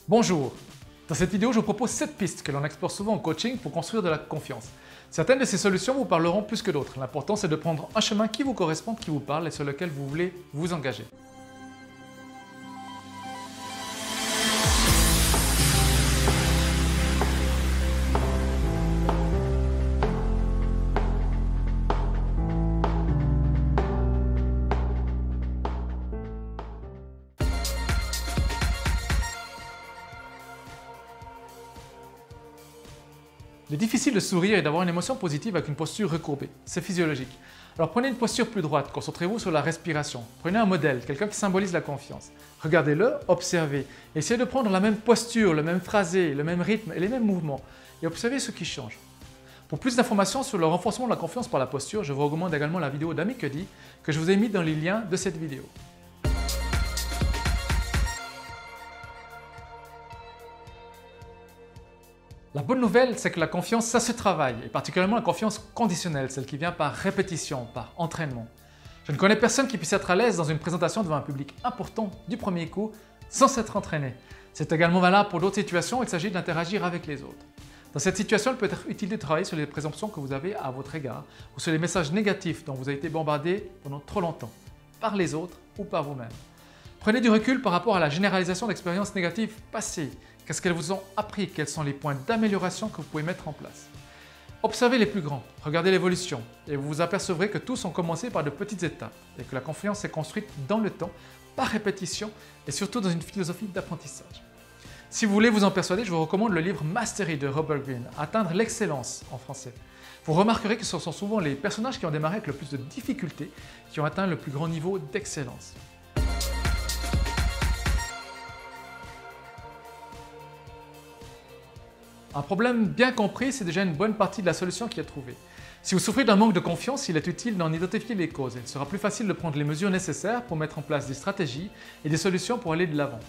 Bonjour! Dans cette vidéo, je vous propose 7 pistes que l'on explore souvent en coaching pour construire de la confiance. Certaines de ces solutions vous parleront plus que d'autres. L'important, c'est de prendre un chemin qui vous correspond, qui vous parle et sur lequel vous voulez vous engager. Il est difficile de sourire et d'avoir une émotion positive avec une posture recourbée. C'est physiologique. Alors prenez une posture plus droite, concentrez-vous sur la respiration. Prenez un modèle, quelqu'un qui symbolise la confiance. Regardez-le, observez. Essayez de prendre la même posture, le même phrasé, le même rythme et les mêmes mouvements. Et observez ce qui change. Pour plus d'informations sur le renforcement de la confiance par la posture, je vous recommande également la vidéo d'Ami Cuddy que je vous ai mis dans les liens de cette vidéo. La bonne nouvelle, c'est que la confiance, ça se travaille, et particulièrement la confiance conditionnelle, celle qui vient par répétition, par entraînement. Je ne connais personne qui puisse être à l'aise dans une présentation devant un public important du premier coup, sans s'être entraîné. C'est également valable pour d'autres situations où il s'agit d'interagir avec les autres. Dans cette situation, il peut être utile de travailler sur les présomptions que vous avez à votre égard, ou sur les messages négatifs dont vous avez été bombardé pendant trop longtemps, par les autres ou par vous-même. Prenez du recul par rapport à la généralisation d'expériences négatives passées. Qu'est-ce qu'elles vous ont appris? Quels sont les points d'amélioration que vous pouvez mettre en place? Observez les plus grands, regardez l'évolution et vous vous apercevrez que tous ont commencé par de petites étapes et que la confiance est construite dans le temps, par répétition et surtout dans une philosophie d'apprentissage. Si vous voulez vous en persuader, je vous recommande le livre Mastery de Robert Greene, Atteindre l'excellence en français. Vous remarquerez que ce sont souvent les personnages qui ont démarré avec le plus de difficultés qui ont atteint le plus grand niveau d'excellence. Un problème bien compris, c'est déjà une bonne partie de la solution qui est trouvée. Si vous souffrez d'un manque de confiance, il est utile d'en identifier les causes. Il sera plus facile de prendre les mesures nécessaires pour mettre en place des stratégies et des solutions pour aller de l'avant.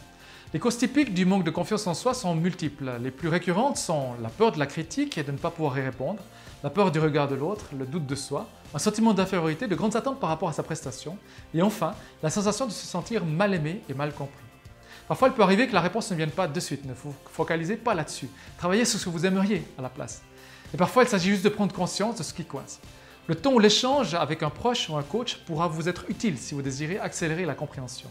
Les causes typiques du manque de confiance en soi sont multiples. Les plus récurrentes sont la peur de la critique et de ne pas pouvoir y répondre, la peur du regard de l'autre, le doute de soi, un sentiment d'infériorité, de grandes attentes par rapport à sa prestation, et enfin, la sensation de se sentir mal aimé et mal compris. Parfois, il peut arriver que la réponse ne vienne pas de suite, ne vous focalisez pas là-dessus. Travaillez sur ce que vous aimeriez à la place. Et parfois, il s'agit juste de prendre conscience de ce qui coince. Le ton ou l'échange avec un proche ou un coach pourra vous être utile si vous désirez accélérer la compréhension.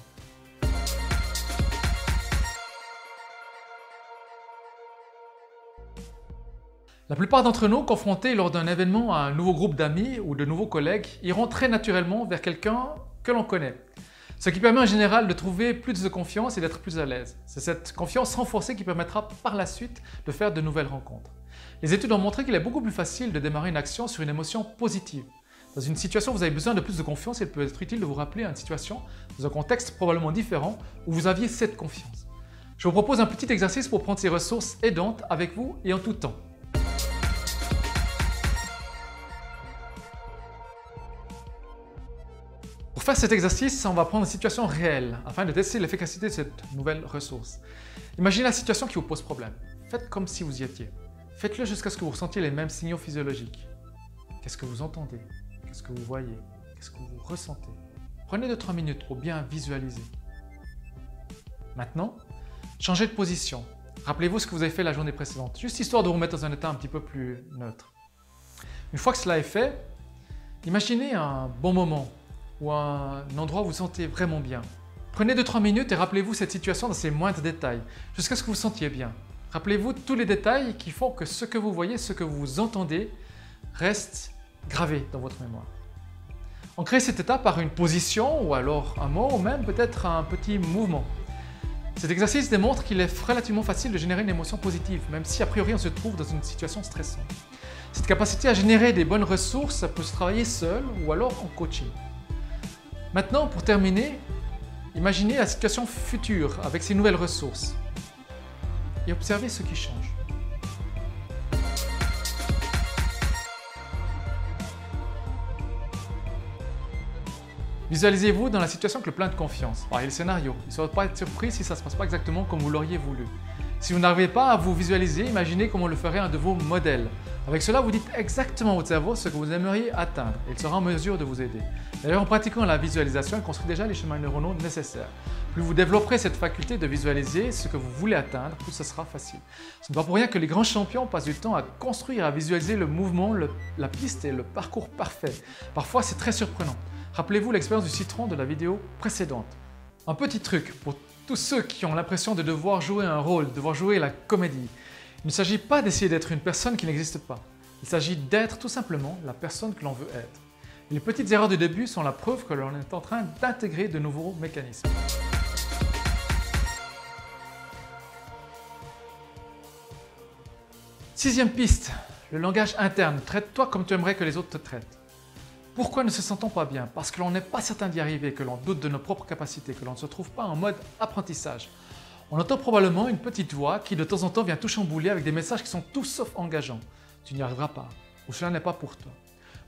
La plupart d'entre nous, confrontés lors d'un événement à un nouveau groupe d'amis ou de nouveaux collègues, iront très naturellement vers quelqu'un que l'on connaît. Ce qui permet en général de trouver plus de confiance et d'être plus à l'aise. C'est cette confiance renforcée qui permettra par la suite de faire de nouvelles rencontres. Les études ont montré qu'il est beaucoup plus facile de démarrer une action sur une émotion positive. Dans une situation où vous avez besoin de plus de confiance, il peut être utile de vous rappeler à une situation dans un contexte probablement différent où vous aviez cette confiance. Je vous propose un petit exercice pour prendre ces ressources aidantes avec vous et en tout temps. Pour faire cet exercice, on va prendre une situation réelle afin de tester l'efficacité de cette nouvelle ressource. Imaginez la situation qui vous pose problème. Faites comme si vous y étiez. Faites-le jusqu'à ce que vous ressentiez les mêmes signaux physiologiques. Qu'est-ce que vous entendez? Qu'est-ce que vous voyez? Qu'est-ce que vous ressentez? Prenez 2-3 minutes pour bien visualiser. Maintenant, changez de position. Rappelez-vous ce que vous avez fait la journée précédente, juste histoire de vous mettre dans un état un petit peu plus neutre. Une fois que cela est fait, imaginez un bon moment ou un endroit où vous vous sentez vraiment bien. Prenez 2-3 minutes et rappelez-vous cette situation dans ses moindres détails, jusqu'à ce que vous vous sentiez bien. Rappelez-vous tous les détails qui font que ce que vous voyez, ce que vous entendez, reste gravé dans votre mémoire. Ancrez cet état par une position ou alors un mot ou même peut-être un petit mouvement. Cet exercice démontre qu'il est relativement facile de générer une émotion positive, même si a priori on se trouve dans une situation stressante. Cette capacité à générer des bonnes ressources peut se travailler seul ou alors en coaching. Maintenant, pour terminer, imaginez la situation future avec ces nouvelles ressources et observez ce qui change. Visualisez-vous dans la situation avec le plein de confiance. Alors, il y a le scénario, il ne faudra pas être surpris si ça ne se passe pas exactement comme vous l'auriez voulu. Si vous n'arrivez pas à vous visualiser, imaginez comment le ferait un de vos modèles. Avec cela, vous dites exactement à votre cerveau ce que vous aimeriez atteindre et il sera en mesure de vous aider. D'ailleurs, en pratiquant la visualisation, il construit déjà les chemins neuronaux nécessaires. Plus vous développerez cette faculté de visualiser ce que vous voulez atteindre, plus ce sera facile. Ce n'est pas pour rien que les grands champions passent du temps à construire, à visualiser le mouvement, la piste et le parcours parfait. Parfois, c'est très surprenant. Rappelez-vous l'expérience du citron de la vidéo précédente. Un petit truc pour tous ceux qui ont l'impression de devoir jouer un rôle, de devoir jouer la comédie. Il ne s'agit pas d'essayer d'être une personne qui n'existe pas. Il s'agit d'être tout simplement la personne que l'on veut être. Et les petites erreurs de début sont la preuve que l'on est en train d'intégrer de nouveaux mécanismes. Sixième piste, le langage interne. Traite-toi comme tu aimerais que les autres te traitent. Pourquoi ne se sent-on pas bien? Parce que l'on n'est pas certain d'y arriver, que l'on doute de nos propres capacités, que l'on ne se trouve pas en mode apprentissage. On entend probablement une petite voix qui de temps en temps vient tout chambouler avec des messages qui sont tout sauf engageants. Tu n'y arriveras pas, ou cela n'est pas pour toi.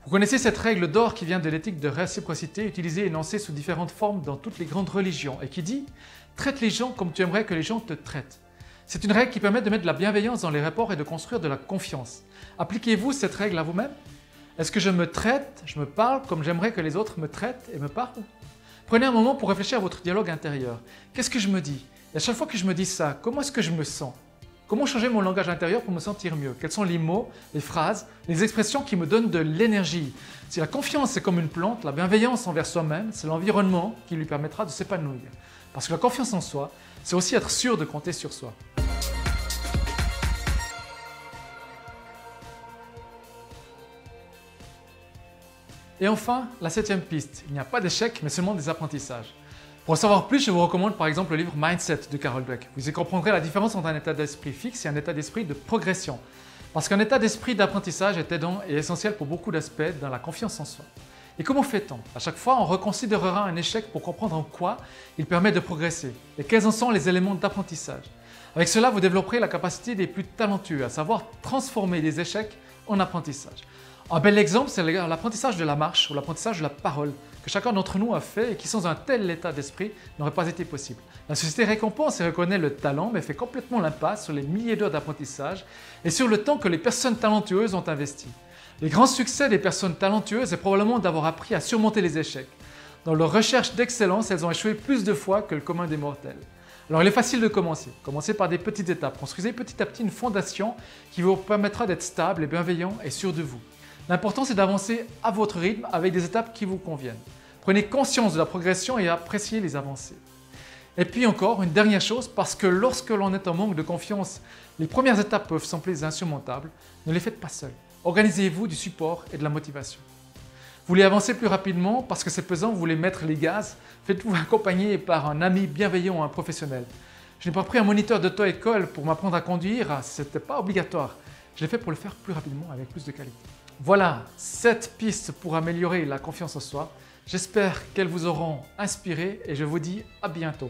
Vous connaissez cette règle d'or qui vient de l'éthique de réciprocité utilisée et énoncée sous différentes formes dans toutes les grandes religions et qui dit « Traite les gens comme tu aimerais que les gens te traitent ». C'est une règle qui permet de mettre de la bienveillance dans les rapports et de construire de la confiance. Appliquez-vous cette règle à vous-même? Est-ce que je me traite, je me parle comme j'aimerais que les autres me traitent et me parlent? Prenez un moment pour réfléchir à votre dialogue intérieur. Qu'est-ce que je me dis? Et à chaque fois que je me dis ça, comment est-ce que je me sens? Comment changer mon langage intérieur pour me sentir mieux? Quels sont les mots, les phrases, les expressions qui me donnent de l'énergie? Si la confiance est comme une plante, la bienveillance envers soi-même, c'est l'environnement qui lui permettra de s'épanouir. Parce que la confiance en soi, c'est aussi être sûr de compter sur soi. Et enfin, la septième piste, il n'y a pas d'échec mais seulement des apprentissages. Pour en savoir plus, je vous recommande par exemple le livre Mindset de Carol Dweck. Vous y comprendrez la différence entre un état d'esprit fixe et un état d'esprit de progression. Parce qu'un état d'esprit d'apprentissage est aidant et essentiel pour beaucoup d'aspects dans la confiance en soi. Et comment fait-on? À chaque fois, on reconsidérera un échec pour comprendre en quoi il permet de progresser et quels en sont les éléments d'apprentissage. Avec cela, vous développerez la capacité des plus talentueux à savoir transformer des échecs en apprentissage. Un bel exemple, c'est l'apprentissage de la marche ou l'apprentissage de la parole que chacun d'entre nous a fait et qui sans un tel état d'esprit n'aurait pas été possible. La société récompense et reconnaît le talent mais fait complètement l'impasse sur les milliers d'heures d'apprentissage et sur le temps que les personnes talentueuses ont investi. Les grands succès des personnes talentueuses est probablement d'avoir appris à surmonter les échecs. Dans leur recherche d'excellence, elles ont échoué plus de fois que le commun des mortels. Alors il est facile de commencer. Commencez par des petites étapes. Construisez petit à petit une fondation qui vous permettra d'être stable et bienveillant et sûr de vous. L'important c'est d'avancer à votre rythme avec des étapes qui vous conviennent. Prenez conscience de la progression et appréciez les avancées. Et puis encore, une dernière chose, parce que lorsque l'on est en manque de confiance, les premières étapes peuvent sembler insurmontables, ne les faites pas seul. Organisez-vous du support et de la motivation. Vous voulez avancer plus rapidement parce que c'est pesant, vous voulez mettre les gaz, faites-vous accompagner par un ami bienveillant ou un professionnel. Je n'ai pas pris un moniteur d'auto-école pour m'apprendre à conduire, ce n'était pas obligatoire. Je l'ai fait pour le faire plus rapidement avec plus de qualité. Voilà 7 pistes pour améliorer la confiance en soi. J'espère qu'elles vous auront inspiré et je vous dis à bientôt.